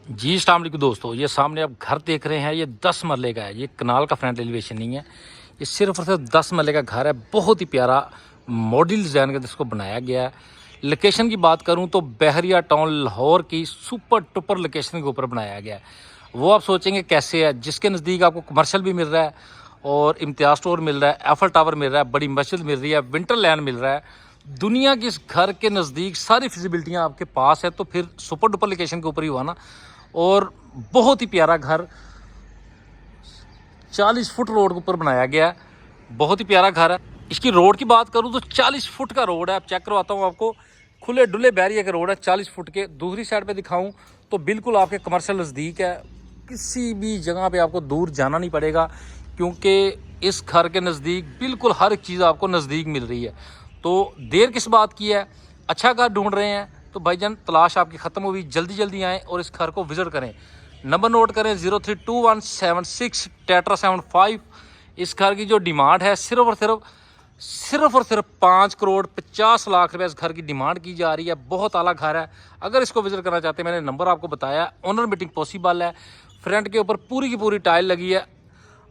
जी अस्सलाम वालेकुम दोस्तों, ये सामने आप घर देख रहे हैं, ये 10 मरले का है। ये कनाल का फ्रंट एलिवेशन नहीं है, ये सिर्फ और सिर्फ 10 मरले का घर है। बहुत ही प्यारा मॉडल डिज़ाइन का इसको बनाया गया है। लोकेशन की बात करूं तो बहरिया टाउन लाहौर की सुपर टुपर लोकेशन के ऊपर बनाया गया है। वो आप सोचेंगे कैसे है, जिसके नज़दीक आपको कमर्शियल भी मिल रहा है और इम्तियाज़ स्टोर मिल रहा है, एफल टावर मिल रहा है, बड़ी मस्जिद मिल रही है, विंटर लैंड मिल रहा है। दुनिया के इस घर के नज़दीक सारी फिजिबिलिटियाँ आपके पास है, तो फिर सुपर डुपर लोकेशन के ऊपर ही हुआ ना। और बहुत ही प्यारा घर 40 फुट रोड के ऊपर बनाया गया है। बहुत ही प्यारा घर है। इसकी रोड की बात करूं तो 40 फुट का रोड है। आप चेक करवाता हूं आपको, खुले डुले बैरियर के रोड है 40 फुट के। दूसरी साइड पे दिखाऊं तो बिल्कुल आपके कमर्शियल नज़दीक है। किसी भी जगह पे आपको दूर जाना नहीं पड़ेगा, क्योंकि इस घर के नज़दीक बिल्कुल हर एक चीज़ आपको नज़दीक मिल रही है। तो देर किस बात की है, अच्छा घर ढूंढ रहे हैं तो भाईजान तलाश आपकी ख़त्म हुई, जल्दी जल्दी आएँ और इस घर को विज़िट करें। नंबर नोट करें 032176 इस घर की जो डिमांड है सिर्फ और सिर्फ 5 करोड़ 50 लाख रुपए इस घर की डिमांड की जा रही है। बहुत आला घर है। अगर इसको विजिट करना चाहते हैं, मैंने नंबर आपको बताया, ओनर मीटिंग पॉसिबल है। फ्रंट के ऊपर पूरी की पूरी टाइल लगी है।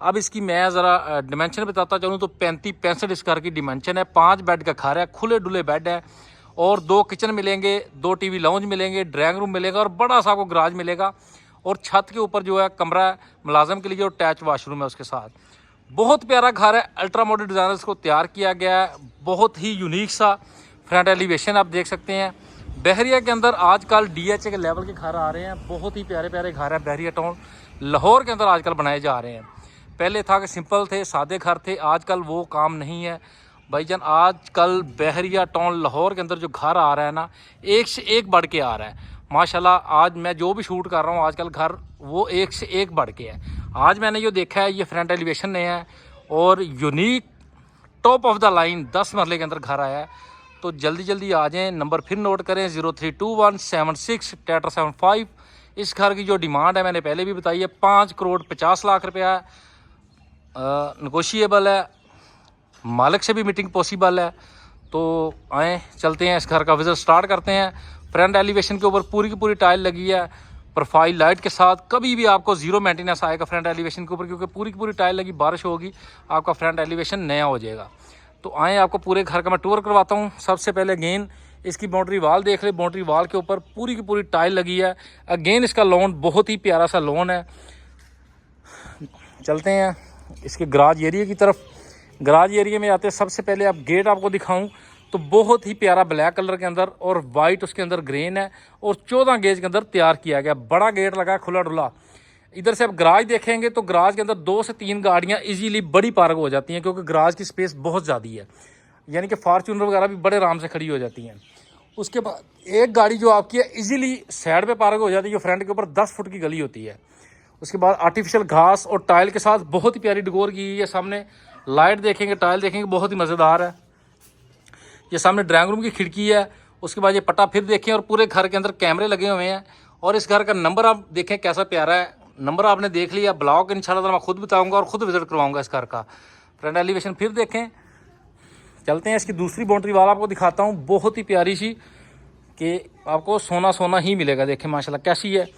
अब इसकी मैं ज़रा डिमेंशन बताता चलूँ तो 35-65 इस घर की डिमेंशन है। 5 बेड का घर है, खुले डुले बेड है और 2 किचन मिलेंगे, 2 टीवी लाउंज मिलेंगे, ड्राइंग रूम मिलेगा और बड़ा सा आपको गराज मिलेगा। और छत के ऊपर जो है कमरा है मुलाजम के लिए और अटैच वाशरूम है उसके साथ। बहुत प्यारा घर है, अल्ट्रा मॉडर्न डिज़ाइनर्स को तैयार किया गया है। बहुत ही यूनिक सा फ्रंट एलिवेशन आप देख सकते हैं। बहरिया के अंदर आजकल DHA के लेवल के घर आ रहे हैं। बहुत ही प्यारे प्यारे घर है बहरिया टाउन लाहौर के अंदर आजकल बनाए जा रहे हैं। पहले था कि सिंपल थे, सादे घर थे, आजकल वो काम नहीं है भाईजान। आजकल बहरिया टाउन लाहौर के अंदर जो घर आ रहा है ना, एक से एक बढ़ के आ रहा है माशाल्लाह। आज मैं जो भी शूट कर रहा हूँ आजकल घर वो एक से एक बढ़ के है। आज मैंने जो देखा है ये फ्रंट एलिवेशन नया है और unique top of the line 10 मरले के अंदर घर आया है। तो जल्दी जल्दी आ जाएँ। नंबर फिर नोट करें 032176 इस घर की जो डिमांड है मैंने पहले भी बताई है 5 करोड़ 50 लाख रुपया है। नेगोशिएबल है, मालिक से भी मीटिंग पॉसिबल है। तो आए चलते हैं, इस घर का विजिट स्टार्ट करते हैं। फ्रंट एलिवेशन के ऊपर पूरी की पूरी टाइल लगी है प्रोफाइल लाइट के साथ। कभी भी आपको जीरो मेंटेनेंस आएगा फ्रंट एलिवेशन के ऊपर, क्योंकि पूरी की पूरी टाइल लगी, बारिश होगी आपका फ्रंट एलिवेशन नया हो जाएगा। तो आए आपको पूरे घर का मैं टूर करवाता हूँ। सबसे पहले अगेन इसकी बाउंड्री वाल देख ले। बाउंड्री वाल के ऊपर पूरी की पूरी टाइल लगी है। अगेन इसका लॉन बहुत ही प्यारा सा लॉन है। चलते हैं इसके गराज एरिया की तरफ। गराज एरिया में आते हैं, सबसे पहले आप गेट आपको दिखाऊं तो बहुत ही प्यारा ब्लैक कलर के अंदर और वाइट उसके अंदर ग्रेन है और 14 गेज के अंदर तैयार किया गया। बड़ा गेट लगा है, खुला डुला। इधर से आप गराज देखेंगे तो गराज के अंदर 2 से 3 गाड़ियां इजीली बड़ी पार्क हो जाती हैं, क्योंकि गराज की स्पेस बहुत ज़्यादा है। यानी कि फार्चूनर वगैरह भी बड़े आराम से खड़ी हो जाती हैं। उसके बाद एक गाड़ी जो आपकी है इजीली साइड पे पार्क हो जाती है, जो फ्रंट के ऊपर 10 फुट की गली होती है। उसके बाद आर्टिफिशियल घास और टाइल के साथ बहुत ही प्यारी डेकोर की गई है। सामने लाइट देखेंगे, टाइल देखेंगे, बहुत ही मज़ेदार है। ये सामने ड्राइंग रूम की खिड़की है। उसके बाद ये पट्टा फिर देखें और पूरे घर के अंदर कैमरे लगे हुए हैं। और इस घर का नंबर आप देखें कैसा प्यारा है। नंबर आपने देख लिया। ब्लॉग इंशाल्लाह मैं खुद बताऊंगा और खुद विजिट करवाऊंगा इस घर का। फ्रंट एलिवेशन फिर देखें। चलते हैं इसकी दूसरी बाउंड्री वाल आपको दिखाता हूँ, बहुत ही प्यारी सी, कि आपको सोना सोना ही मिलेगा। देखें माशाल्लाह कैसी है,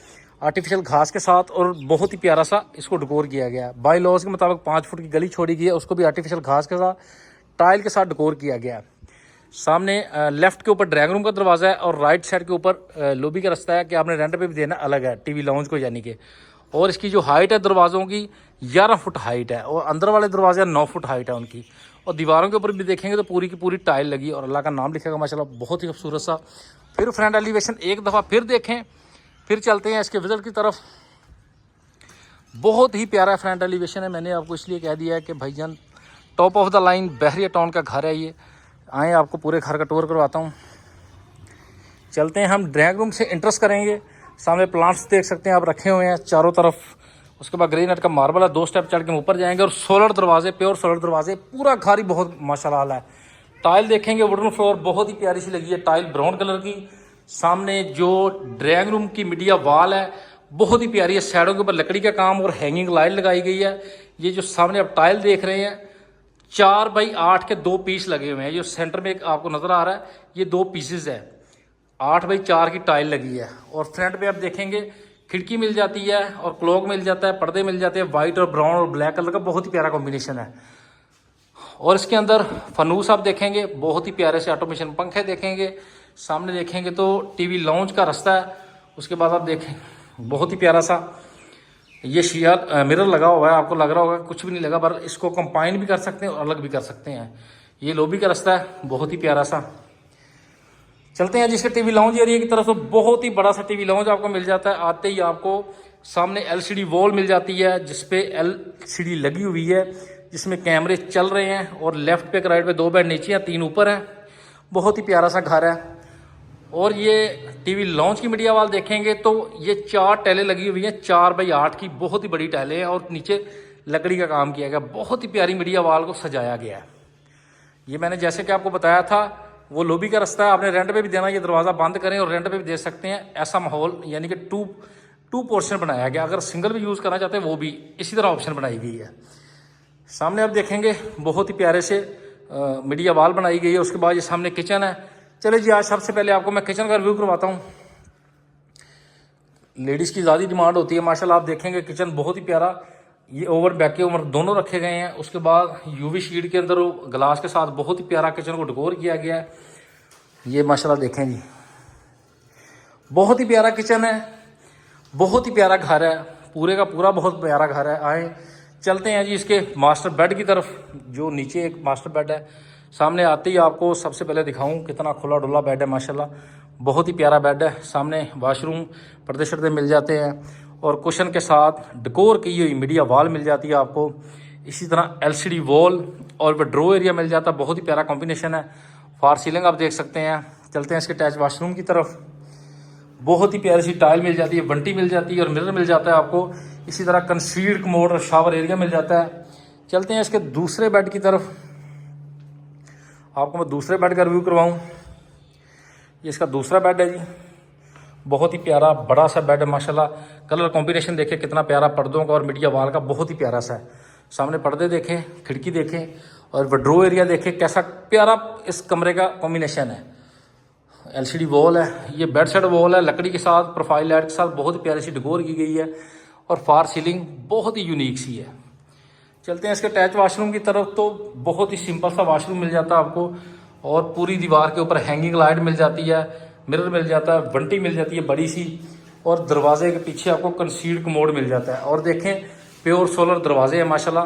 आर्टिफिशियल घास के साथ और बहुत ही प्यारा सा इसको डेकोर किया गया है। बाई लॉज के मुताबिक 5 फुट की गली छोड़ी गई है, उसको भी आर्टिफिशियल घास के साथ टाइल के साथ डेकोर किया गया है। सामने लेफ्ट के ऊपर ड्राइंग रूम का दरवाज़ा है और राइट साइड के ऊपर लॉबी का रास्ता है, कि आपने रेंट पे भी देना अलग है टीवी लाउंज को, यानी कि। और इसकी जो हाइट है दरवाज़ों की 11 फुट हाइट है और अंदर वाले दरवाजे 9 फुट हाइट है उनकी। और दीवारों के ऊपर भी देखेंगे तो पूरी की पूरी टाइल लगी और अल्लाह का नाम लिखेगा माशाल्लाह, बहुत ही खूबसूरत सा। फिर फ्रंट एलिवेशन एक दफ़ा फिर देखें, फिर चलते हैं इसके विजिट की तरफ। बहुत ही प्यारा फ्रंट एलिवेशन है। मैंने आपको इसलिए कह दिया है कि भाईजान top of the line Bahria town का घर है ये। आए आपको पूरे घर का टूर करवाता हूँ। चलते हैं, हम ड्राइंग रूम से इंटरेस्ट करेंगे। सामने प्लांट्स देख सकते हैं आप रखे हुए हैं चारों तरफ। उसके बाद ग्रेनाइट का मार्बल है, 2 स्टेप चढ़ के ऊपर जाएंगे और सोलर दरवाजे, प्योर सोलर दरवाजे। पूरा घर ही बहुत माशाल्लाह है। टाइल देखेंगे वुडन फ्लोर बहुत ही प्यारी सी लगी है, टाइल ब्राउन कलर की। सामने जो ड्राइंग रूम की मीडिया वाल है बहुत ही प्यारी है, साइडों के ऊपर लकड़ी का काम और हैंगिंग लाइट लगाई गई है। ये जो सामने आप टाइल देख रहे हैं 4x8 के 2 पीस लगे हुए हैं। जो सेंटर में आपको नजर आ रहा है ये 2 पीसेस है। 8x4 की टाइल लगी है। और फ्रंट पे आप देखेंगे खिड़की मिल जाती है और क्लॉक मिल जाता है, पर्दे मिल जाते हैं वाइट और ब्राउन और ब्लैक कलर का, बहुत ही प्यारा कॉम्बिनेशन है। और इसके अंदर फनूस आप देखेंगे, बहुत ही प्यारे से ऑटोमेशन पंखे देखेंगे। सामने देखेंगे तो टीवी लॉन्च का रास्ता है। उसके बाद आप देखें बहुत ही प्यारा सा ये शीया मिरर लगा हुआ है, आपको लग रहा होगा कुछ भी नहीं लगा, पर इसको कंबाइन भी कर सकते हैं और अलग भी कर सकते हैं। ये लॉबी का रास्ता है, बहुत ही प्यारा सा। चलते हैं जिसके टीवी लाउंज एरिया की तरफ, तो बहुत ही बड़ा सा टीवी लाउंज आपको मिल जाता है। आते ही आपको सामने एलसीडी वॉल मिल जाती है, जिसपे एलसीडी लगी हुई है, जिसमें कैमरे चल रहे हैं। और लेफ्ट पे राइट पे 2 बेड नीचे हैं, 3 ऊपर हैं। बहुत ही प्यारा सा घर है। और ये टीवी लॉन्च की मीडिया वाल देखेंगे तो ये 4 टाइलें लगी हुई हैं, 4x8 की बहुत ही बड़ी टाइलें हैं। और नीचे लकड़ी का काम किया गया, बहुत ही प्यारी मीडिया वाल को सजाया गया है। ये मैंने जैसे कि आपको बताया था, वो लॉबी का रास्ता है, आपने रेंट पे भी देना, ये दरवाज़ा बंद करें और रेंट पे भी दे सकते हैं। ऐसा माहौल यानी कि टू पोर्शन बनाया गया। अगर सिंगल भी यूज़ करना चाहते हैं वो भी इसी तरह ऑप्शन बनाई गई है। सामने आप देखेंगे बहुत ही प्यारे से मीडिया वाल बनाई गई है। उसके बाद ये सामने किचन है। चले जी, आज सबसे पहले आपको मैं किचन का रिव्यू करवाता हूँ। लेडीज़ की ज़्यादा डिमांड होती है माशाल्लाह। आप देखेंगे किचन बहुत ही प्यारा, ये ओवर बैक ओवर दोनों रखे गए हैं। उसके बाद यूवी शीट के अंदर ग्लास के साथ बहुत ही प्यारा किचन को डेकोर किया गया है। ये माशाल्लाह देखें जी, बहुत ही प्यारा किचन है, बहुत ही प्यारा घर है, पूरे का पूरा बहुत प्यारा घर है। आए चलते हैं जी इसके मास्टर बेड की तरफ, जो नीचे एक मास्टर बेड है। सामने आते ही आपको सबसे पहले दिखाऊं कितना खुला डुला बेड है माशाल्लाह, बहुत ही प्यारा बेड है। सामने वॉशरूम पर्दे शर्दे मिल जाते हैं और कुशन के साथ डेकोर की हुई मीडिया वॉल मिल जाती है आपको। इसी तरह एलसीडी वॉल और विड्रो एरिया मिल जाता है, बहुत ही प्यारा कॉम्बिनेशन है। फॉर सीलिंग आप देख सकते हैं। चलते हैं इसके अटैच वॉशरूम की तरफ, बहुत ही प्यारी सी टाइल मिल जाती है, बंटी मिल जाती है और मिरर मिल जाता है आपको। इसी तरह कंसील्ड कमोड और शावर एरिया मिल जाता है। चलते हैं इसके दूसरे बेड की तरफ, आपको मैं दूसरे बेड का रिव्यू करवाऊँ। ये इसका दूसरा बेड है जी, बहुत ही प्यारा बड़ा सा बेड है माशाल्लाह। कलर कॉम्बिनेशन देखें कितना प्यारा, पर्दों का और मीडिया वाल का बहुत ही प्यारा सा है। सामने पर्दे देखें, खिड़की देखें और विड्रो एरिया देखें, कैसा प्यारा इस कमरे का कॉम्बिनेशन है। एलसीडी वॉल है, ये बेड साइड वॉल है लकड़ी के साथ, प्रोफाइल लाइट के साथ बहुत ही प्यारी सी डेकोर की गई है। और फार सीलिंग बहुत ही यूनिक सी है। चलते हैं इसके अटैच वॉशरूम की तरफ, तो बहुत ही सिंपल सा वॉशरूम मिल जाता है आपको। और पूरी दीवार के ऊपर हैंगिंग लाइट मिल जाती है, मिरर मिल जाता है, बंटी मिल जाती है बड़ी सी। और दरवाजे के पीछे आपको कंसील्ड कमोड मिल जाता है। और देखें प्योर सोलर दरवाजे हैं माशाल्लाह,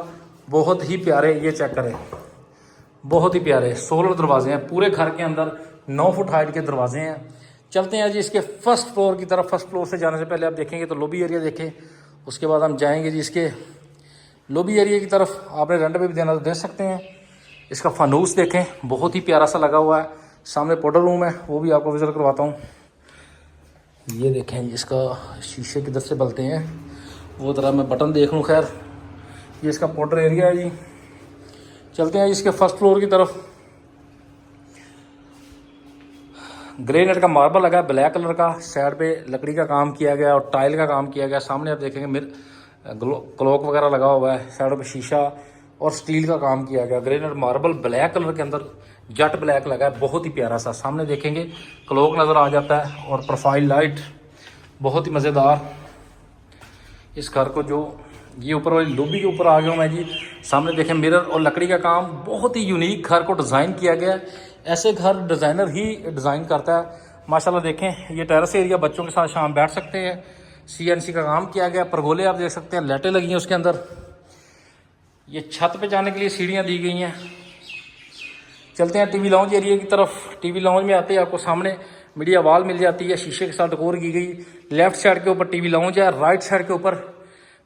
बहुत ही प्यारे। ये चेक करें, बहुत ही प्यारे सोलर दरवाजे हैं। पूरे घर के अंदर 9 फुट हाइट के दरवाजे हैं। चलते हैं जी इसके फर्स्ट फ्लोर की तरफ। फर्स्ट फ्लोर से जाने से पहले आप देखेंगे तो लॉबी एरिया देखें, उसके बाद हम जाएंगे जी इसके लॉबी एरिया की तरफ। आपने रेंट पे भी देना तो दे सकते हैं। इसका फनूस देखें, बहुत ही प्यारा सा लगा हुआ है। सामने पाउडर रूम है, वो भी आपको विजिट करवाता हूँ। ये देखें इसका शीशे किधर से बलते हैं, वो तरह मैं बटन देख लूँ। खैर ये इसका पाउडर एरिया है जी। चलते हैं इसके फर्स्ट फ्लोर की तरफ। ग्रेनाइट का मार्बल लगा है ब्लैक कलर का, साइड पे लकड़ी का काम किया गया और टाइल का काम किया गया। सामने आप देखेंगे क्लॉक वगैरह लगा हुआ है, साइड पे शीशा और स्टील का काम किया गया। ग्रेनाइट मार्बल ब्लैक कलर के अंदर जट ब्लैक लगा है, बहुत ही प्यारा सा। सामने देखेंगे क्लॉक नज़र आ जाता है और प्रोफाइल लाइट बहुत ही मज़ेदार। इस घर को जो ये ऊपर वाली लॉबी के ऊपर आ गया हूँ मैं जी। सामने देखें मिरर और लकड़ी का काम, बहुत ही यूनिक घर को डिज़ाइन किया गया है। ऐसे घर डिज़ाइनर ही डिज़ाइन करता है माशाल्लाह। देखें ये टेरेस एरिया, बच्चों के साथ शाम बैठ सकते हैं। CNC का काम किया गया, परगोले आप देख सकते हैं, लाइटें लगी हैं उसके अंदर। ये छत पे जाने के लिए सीढ़ियाँ दी गई हैं। चलते हैं टीवी लाउंज एरिया की तरफ। टीवी लाउंज में आते ही आपको सामने मीडिया वॉल मिल जाती है, शीशे के साथ डेकोर की गई। लेफ्ट साइड के ऊपर टीवी लाउंज है, राइट साइड के ऊपर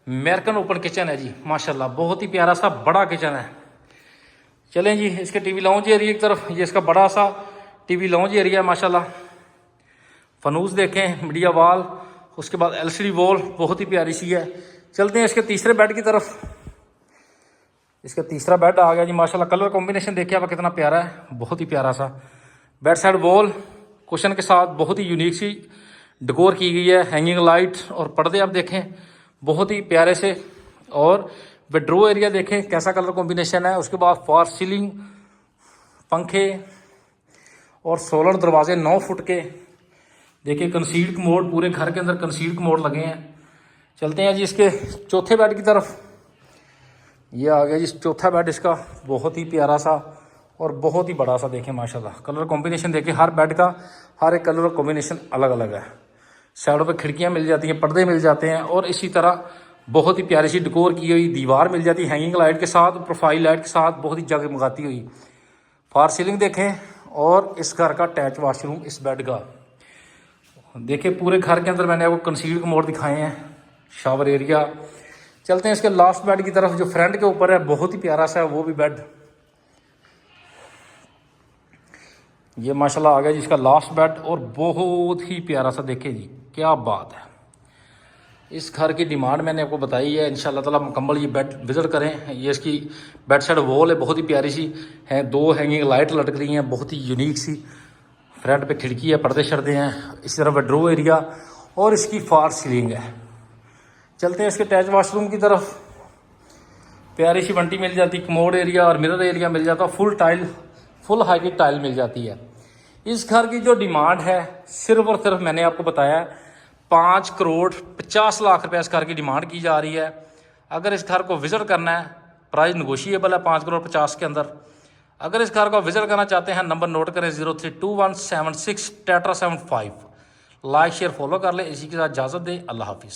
अमेरिकन ओपन किचन है जी माशाल्लाह। बहुत ही प्यारा सा बड़ा किचन है। चलें जी इसके टीवी लाउंज एरिया की तरफ। ये इसका बड़ा सा टीवी लाउंज एरिया है माशाल्लाह। फनूस देखें, मीडिया वॉल, उसके बाद LCD वॉल बहुत ही प्यारी सी है। चलते हैं इसके तीसरे बेड की तरफ। इसका तीसरा बेड आ गया जी माशाल्लाह। कलर कॉम्बिनेशन देखिए आप कितना प्यारा है, बहुत ही प्यारा सा। बेड साइड वॉल कुशन के साथ बहुत ही यूनिक सी डेकोर की गई है। हैंगिंग लाइट और पर्दे आप देखें बहुत ही प्यारे से। और बेडरूम एरिया देखें कैसा कलर कॉम्बिनेशन है। उसके बाद फॉर सीलिंग पंखे और सोलर दरवाजे 9 फुट के, देखिए कंसील्ड कमोड, पूरे घर के अंदर कंसील्ड कमोड लगे हैं। चलते हैं जी इसके चौथे बेड की तरफ। ये आ गया जी चौथा बेड इसका, बहुत ही प्यारा सा और बहुत ही बड़ा सा। देखें माशाल्लाह कलर कॉम्बिनेशन देखें, हर बेड का हर एक कलर कॉम्बिनेशन अलग अलग है। साइडों पे खिड़कियां मिल जाती हैं, पर्दे मिल जाते हैं, और इसी तरह बहुत ही प्यारी सी डेकोर की हुई दीवार मिल जाती है हैंगिंग लाइट के साथ, प्रोफाइल लाइट के साथ, बहुत ही जगमगाती हुई। फॉर सीलिंग देखें, और इस घर का अटैच वाशरूम इस बेड का देखिए। पूरे घर के अंदर मैंने आपको कंसील्ड कमोड दिखाए हैं, शावर एरिया। चलते हैं इसके लास्ट बेड की तरफ, जो फ्रंट के ऊपर है, बहुत ही प्यारा सा है वो भी बेड। ये माशाल्लाह आ गया जी इसका लास्ट बेड, और बहुत ही प्यारा सा। देखिए जी क्या बात है। इस घर की डिमांड मैंने आपको बताई है, इंशाल्लाह ताला मुकम्मल ये बेड विजिट करें। ये इसकी बेड साइड वॉल है, बहुत ही प्यारी सी है, 2 हैंगिंग लाइट लटक रही हैं, बहुत ही यूनिक सी। फ्रंट पे खिड़की है, पर्दे शर्दे हैं, इसी तरह बेडरूम एरिया, और इसकी फॉर सीलिंग है। चलते हैं इसके अटैच वाशरूम की तरफ। प्यारी सी वंटी मिल जाती, कमोड एरिया और मिरर एरिया मिल जाता, full tile, full height tile मिल जाती है। इस घर की जो डिमांड है सिर्फ और सिर्फ मैंने आपको बताया 5,50,00,000 रुपये इस घर की डिमांड की जा रही है। अगर इस घर को विजिट करना है, प्राइस निगोशिएबल है 5,50,00,000 के अंदर। अगर इस घर को विजिट करना चाहते हैं, नंबर नोट करें 032176 Tetra 75। लाइक शेयर फॉलो कर ले। इसी के साथ इजाज़त दें, अल्लाह हाफिज़।